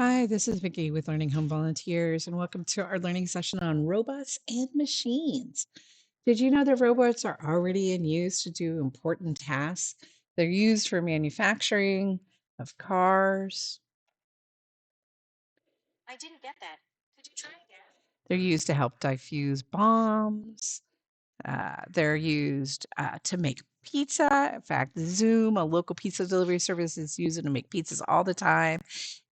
Hi, this is Vicki with Learning Home Volunteers, and welcome to our learning session on robots and machines. Did you know that robots are already in use to do important tasks? They're used for manufacturing of cars. I didn't get that. Could you try again? They're used to help diffuse bombs. They're used to make pizza. In fact, Zoom, a local pizza delivery service, is using to make pizzas all the time.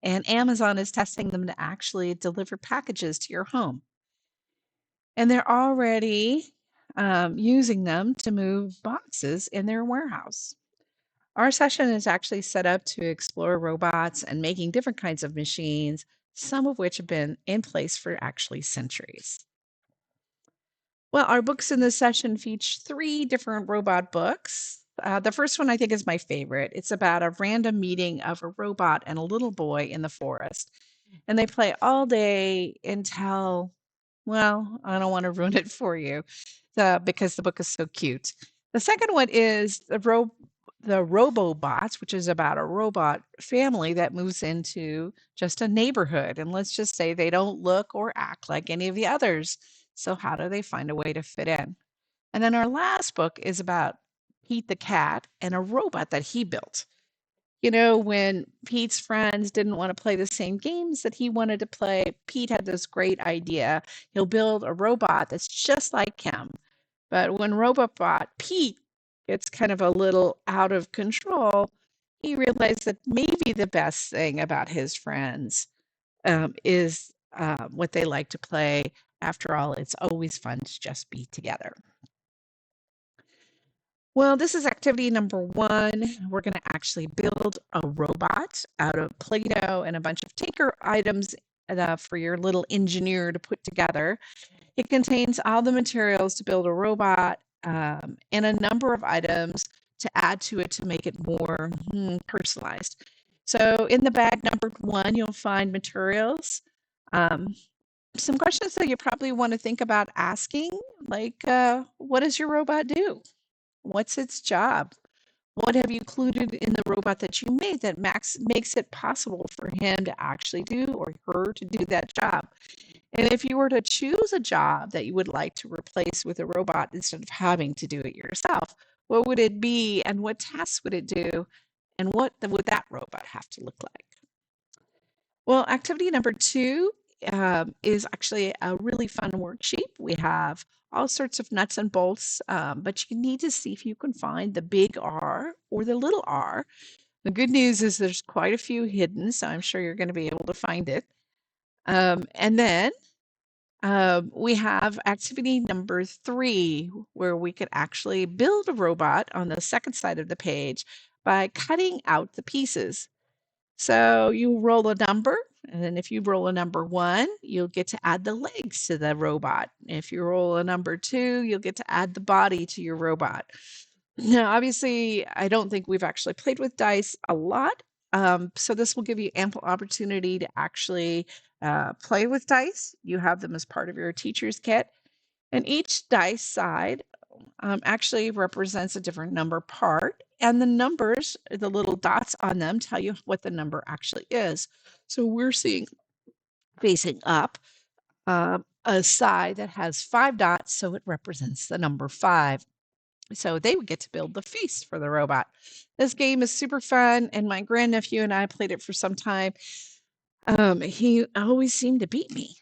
And Amazon is testing them to actually deliver packages to your home. And they're already using them to move boxes in their warehouse. Our session is actually set up to explore robots and making different kinds of machines, some of which have been in place for actually centuries. Well, our books in this session feature three different robot books. The first one I think is my favorite. It's about a random meeting of a robot and a little boy in the forest. And they play all day until, well, I don't want to ruin it for you because the book is so cute. The second one is the Robobots, which is about a robot family that moves into just a neighborhood. And let's just say they don't look or act like any of the others. So, how do they find a way to fit in? And then our last book is about Pete the cat and a robot that he built. You know, when Pete's friends didn't want to play the same games that he wanted to play, Pete had this great idea. He'll build a robot that's just like him. But when Robobot Pete gets kind of a little out of control, he realized that maybe the best thing about his friends is what they like to play. After all, it's always fun to just be together. Well, this is activity number one. We're going to actually build a robot out of Play-Doh and a bunch of tinker items for your little engineer to put together. It contains all the materials to build a robot and a number of items to add to it to make it more personalized. So in the bag number one, you'll find materials. Um, some questions that you probably want to think about asking, like what does your robot do? What's its job? What have you included in the robot that you made that makes it possible for him to actually do or her to do that job? And if you were to choose a job that you would like to replace with a robot instead of having to do it yourself, what would it be and what tasks would it do? And what would that robot have to look like? Well, activity number two is actually a really fun worksheet. We have all sorts of nuts and bolts, but you need to see if you can find the big R or the little r. The good news is there's quite a few hidden, so I'm sure you're going to be able to find it. And then we have activity number three, where we could actually build a robot on the second side of the page by cutting out the pieces. So you roll a number, and then if you roll a number one, you'll get to add the legs to the robot. If you roll a number two, you'll get to add the body to your robot. Now, obviously, I don't think we've actually played with dice a lot. So this will give you ample opportunity to actually play with dice. You have them as part of your teacher's kit. And each dice side actually represents a different number part. And the numbers, the little dots on them, tell you what the number actually is. So we're seeing facing up a side that has 5 dots, so it represents the number 5. So they would get to build the face for the robot. This game is super fun, and my grandnephew and I played it for some time. He always seemed to beat me.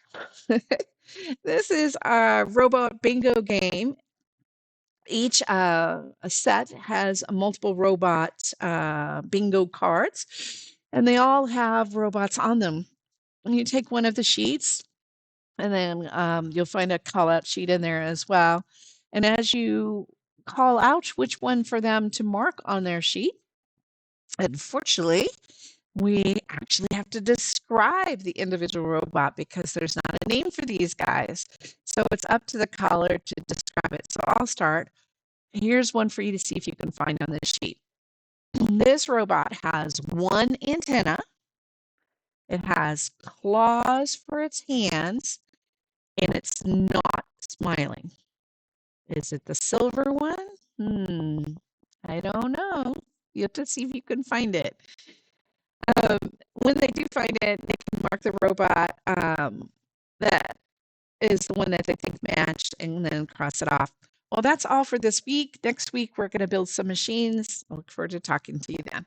This is a robot bingo game. Each a set has multiple robot bingo cards, and they all have robots on them. And you take one of the sheets, and then you'll find a call out sheet in there as well. And as you call out which one for them to mark on their sheet, unfortunately, we actually have to describe the individual robot because there's not a name for these guys. So it's up to the caller to describe it. So I'll start. Here's one for you to see if you can find on this sheet. This robot has one antenna. It has claws for its hands, and it's not smiling. Is it the silver one? I don't know. You have to see if you can find it. when they do find it, they can mark the robot that is the one that they think matched and then cross it off. Well, that's all for this week. Next week, we're going to build some machines. I look forward to talking to you then.